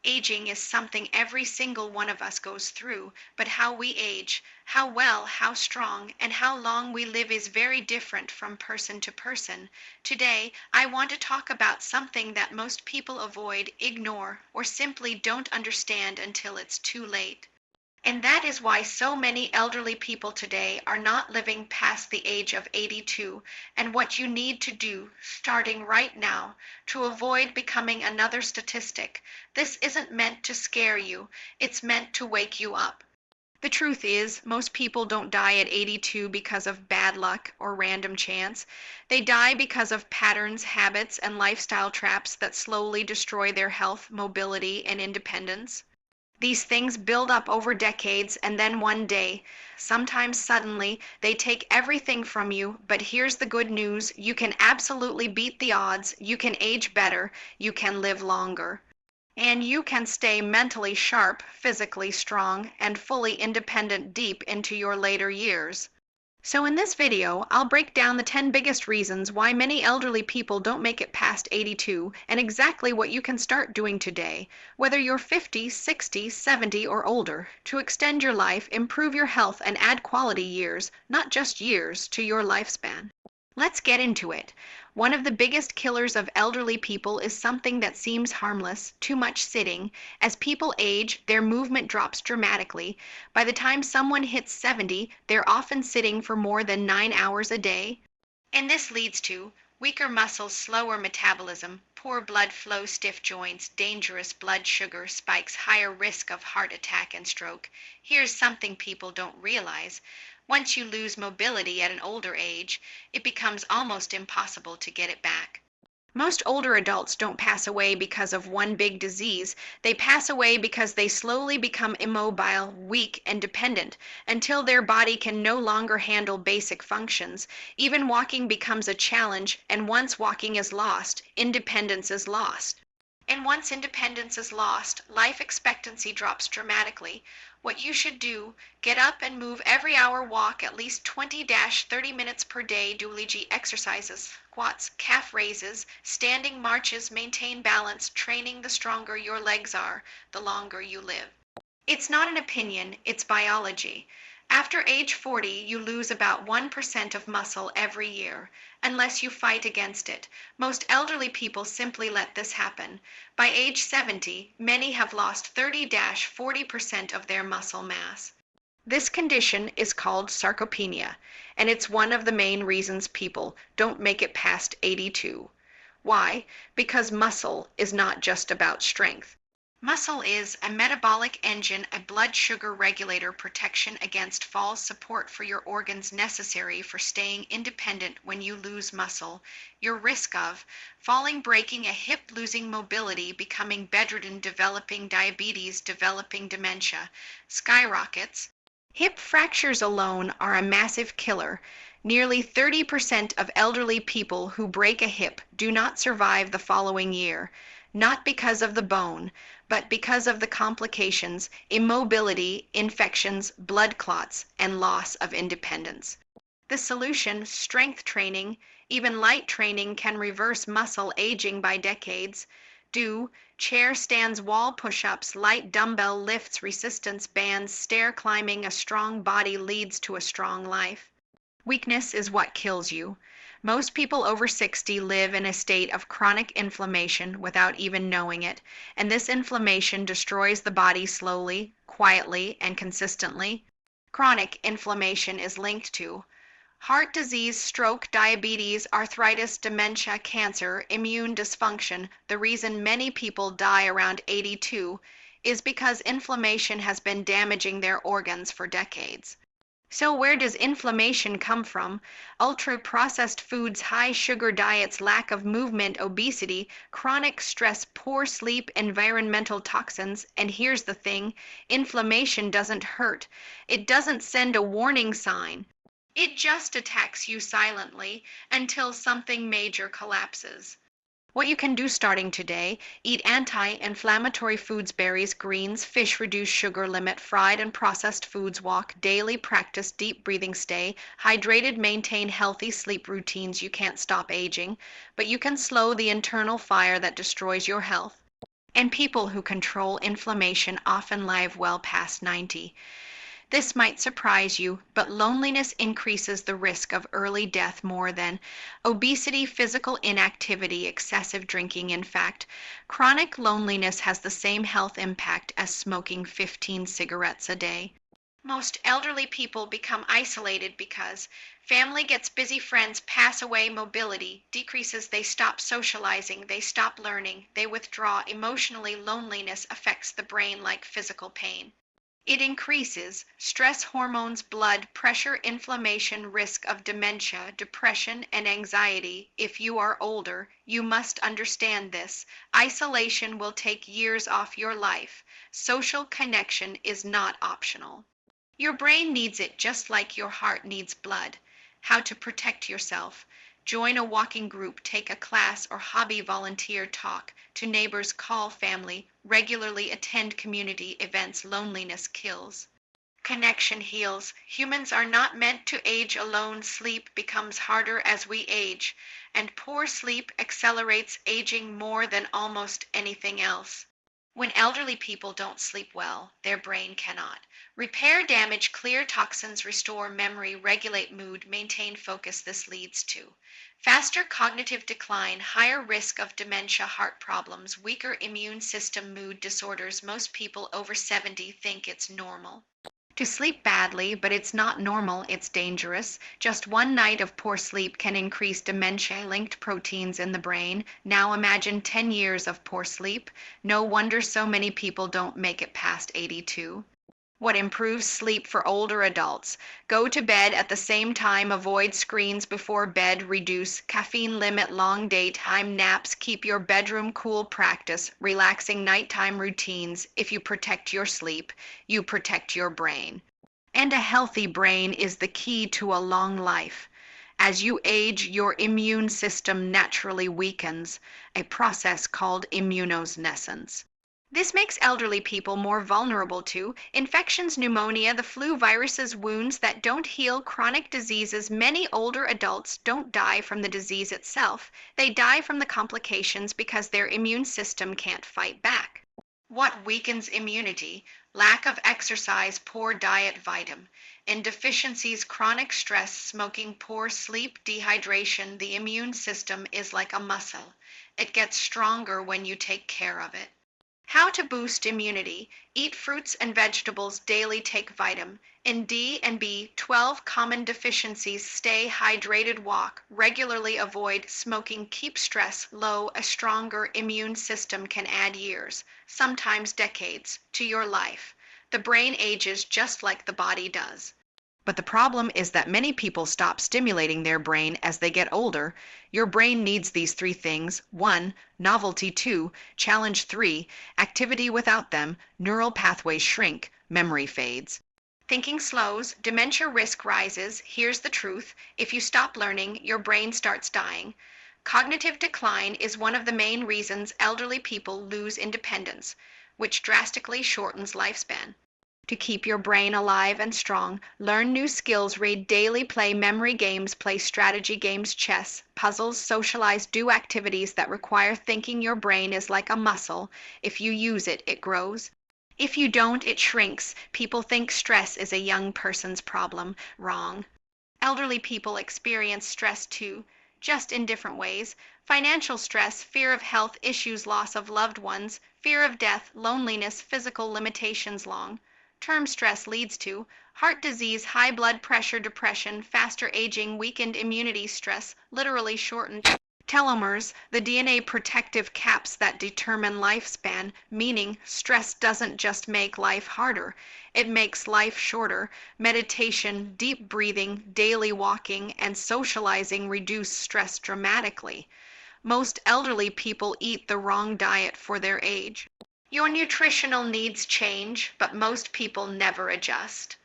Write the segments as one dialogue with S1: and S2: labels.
S1: Aging is something every single one of us goes through, but how we age, how well, how strong, and how long we live is very different from person to person. Today, I want to talk about something that most people avoid, ignore, or simply don't understand until it's too late. And that is why so many elderly people today are not living past the age of 82, and what you need to do, starting right now, to avoid becoming another statistic. This isn't meant to scare you, it's meant to wake you up. The truth is, most people don't die at 82 because of bad luck or random chance. They die because of patterns, habits, and lifestyle traps that slowly destroy their health, mobility, and independence. These things build up over decades, and then one day, sometimes suddenly, they take everything from you. But here's the good news: you can absolutely beat the odds, you can age better, you can live longer. And you can stay mentally sharp, physically strong, and fully independent deep into your later years. So in this video, I'll break down the 10 biggest reasons why many elderly people don't make it past 82 and exactly what you can start doing today, whether you're 50, 60, 70, or older, to extend your life, improve your health, and add quality years, not just years, to your lifespan. Let's get into it. One of the biggest killers of elderly people is something that seems harmless: too much sitting. As people age, their movement drops dramatically. By the time someone hits 70, they're often sitting for more than 9 hours a day. And this leads to weaker muscles, slower metabolism, poor blood flow, stiff joints, dangerous blood sugar spikes, higher risk of heart attack and stroke. Here's something people don't realize. Once you lose mobility at an older age, it becomes almost impossible to get it back. Most older adults don't pass away because of one big disease. They pass away because they slowly become immobile, weak, and dependent until their body can no longer handle basic functions. Even walking becomes a challenge, and once walking is lost, independence is lost. And once independence is lost, life expectancy drops dramatically. What you should do: get up and move every hour, walk at least 20-30 minutes per day, do G exercises, squats, calf raises, standing marches, maintain balance. Training: the stronger your legs are, the longer you live. It's not an opinion, it's biology. After age 40, you lose about 1% of muscle every year, unless you fight against it. Most elderly people simply let this happen. By age 70, many have lost 30-40% of their muscle mass. This condition is called sarcopenia, and it's one of the main reasons people don't make it past 82. Why? Because muscle is not just about strength. Muscle is a metabolic engine, a blood sugar regulator, protection against falls, support for your organs necessary for staying independent. When you lose muscle, your risk of falling, breaking a hip, losing mobility, becoming bedridden, developing diabetes, developing dementia skyrockets. Hip fractures alone are a massive killer. Nearly 30% of elderly people who break a hip do not survive the following year, not because of the bone, but because of the complications: immobility, infections, blood clots, and loss of independence. The solution: strength training. Even light training can reverse muscle aging by decades. Do chair stands, wall push-ups, light dumbbell lifts, resistance bands, stair climbing. A strong body leads to a strong life. Weakness is what kills you. Most people over 60 live in a state of chronic inflammation without even knowing it, and this inflammation destroys the body slowly, quietly, and consistently. Chronic inflammation is linked to heart disease, stroke, diabetes, arthritis, dementia, cancer, immune dysfunction. The reason many people die around 82 is because inflammation has been damaging their organs for decades. So where does inflammation come from? Ultra-processed foods, high-sugar diets, lack of movement, obesity, chronic stress, poor sleep, environmental toxins. And here's the thing: inflammation doesn't hurt. It doesn't send a warning sign. It just attacks you silently until something major collapses. What you can do starting today: eat anti-inflammatory foods, berries, greens, fish, reduce sugar limit, fried and processed foods, walk daily, practice deep breathing, stay hydrated, maintain healthy sleep routines. You can't stop aging, but you can slow the internal fire that destroys your health. and people who control inflammation often live well past 90. This might surprise you, but loneliness increases the risk of early death more than obesity, physical inactivity, excessive drinking. In fact, chronic loneliness has the same health impact as smoking 15 cigarettes a day. Most elderly people become isolated because family gets busy, friends pass away, mobility decreases, they stop socializing, they stop learning, they withdraw. Emotionally, loneliness affects the brain like physical pain. It increases stress hormones, blood pressure, inflammation, risk of dementia, depression, and anxiety. If you are older, you must understand this. Isolation will take years off your life. Social connection is not optional. Your brain needs it just like your heart needs blood. How to protect yourself. Join a walking group, take a class or hobby, volunteer, talk to neighbors, call family, regularly attend community events. Loneliness kills. Connection heals. Humans are not meant to age alone. Sleep becomes harder as we age, and poor sleep accelerates aging more than almost anything else. When elderly people don't sleep well, their brain cannot repair damage, clear toxins, restore memory, regulate mood, maintain focus. This leads to faster cognitive decline, higher risk of dementia, heart problems, weaker immune system, mood disorders. Most people over 70 think it's normal to sleep badly, but it's not normal, it's dangerous. Just one night of poor sleep can increase dementia-linked proteins in the brain. Now imagine 10 years of poor sleep. No wonder so many people don't make it past 82. What improves sleep for older adults? Go to bed at the same time, avoid screens before bed, reduce caffeine, limit long daytime naps, keep your bedroom cool, practice relaxing nighttime routines. If you protect your sleep, you protect your brain. And a healthy brain is the key to a long life. As you age, your immune system naturally weakens, a process called immunosenescence. This makes elderly people more vulnerable to infections, pneumonia, the flu, viruses, wounds that don't heal, chronic diseases. Many older adults don't die from the disease itself. They die from the complications because their immune system can't fight back. What weakens immunity? Lack of exercise, poor diet, vitamin and deficiencies, chronic stress, smoking, poor sleep, dehydration. The immune system is like a muscle. It gets stronger when you take care of it. How to boost immunity? Eat fruits and vegetables daily, take vitamin D and B12. Common deficiencies: stay hydrated, walk regularly, avoid smoking, keep stress low. A stronger immune system can add years, sometimes decades, to your life. The brain ages just like the body does. But the problem is that many people stop stimulating their brain as they get older. Your brain needs these three things: 1, novelty; 2, challenge; 3, activity. Without them, neural pathways shrink, memory fades. Thinking slows, dementia risk rises. Here's the truth: if you stop learning, your brain starts dying. Cognitive decline is one of the main reasons elderly people lose independence, which drastically shortens lifespan. To keep your brain alive and strong, learn new skills, read daily, play memory games, play strategy games, chess, puzzles, socialize, do activities that require thinking. Your brain is like a muscle. If you use it, it grows. If you don't, it shrinks. People think stress is a young person's problem. Wrong. Elderly people experience stress too, just in different ways. Financial stress, fear of health issues, loss of loved ones, fear of death, loneliness, physical limitations. Long-term stress leads to heart disease, high blood pressure, depression, faster aging, weakened immunity. Stress literally shortened telomeres, the DNA protective caps that determine lifespan, meaning stress doesn't just make life harder, it makes life shorter. Meditation, deep breathing, daily walking, and socializing reduce stress dramatically. Most elderly people eat the wrong diet for their age. Your nutritional needs change, but most people never adjust.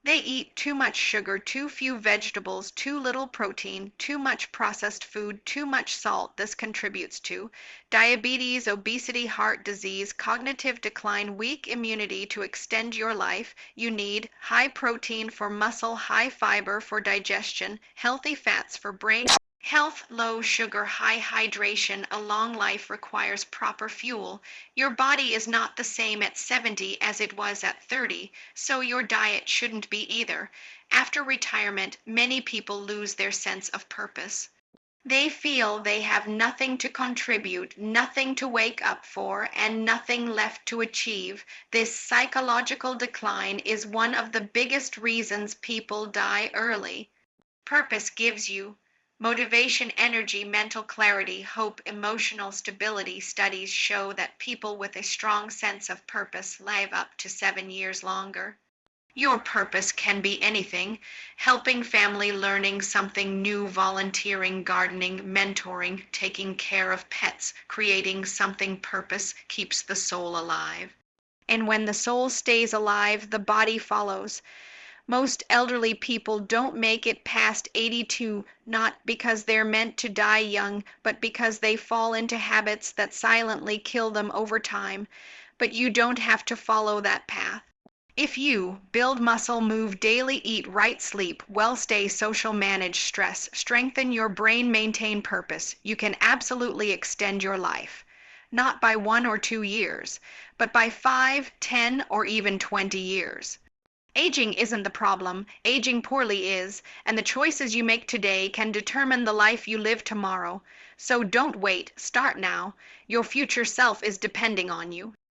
S1: They eat too much sugar, too few vegetables, too little protein, too much processed food, too much salt. This contributes to diabetes, obesity, heart disease, cognitive decline, weak immunity. To extend your life, you need high protein for muscle, high fiber for digestion, healthy fats for brain Health, low sugar, high hydration, a long life requires proper fuel. Your body is not the same at 70 as it was at 30, so your diet shouldn't be either. After retirement, many people lose their sense of purpose. They feel they have nothing to contribute, nothing to wake up for, and nothing left to achieve. This psychological decline is one of the biggest reasons people die early. Purpose gives you motivation, energy, mental clarity, hope, emotional stability. Studies show that people with a strong sense of purpose live up to 7 years longer. Your purpose can be anything: helping family, learning something new, volunteering, gardening, mentoring, taking care of pets, creating something. Purpose keeps the soul alive. And when the soul stays alive, the body follows. Most elderly people don't make it past 82, not because they're meant to die young, but because they fall into habits that silently kill them over time. But you don't have to follow that path. If you build muscle, move daily, eat right, sleep well, stay social, manage stress, strengthen your brain, maintain purpose, you can absolutely extend your life. Not by 1 or 2 years, but by 5, 10, or even 20 years. Aging isn't the problem, aging poorly is, and the choices you make today can determine the life you live tomorrow. So don't wait, start now. Your future self is depending on you.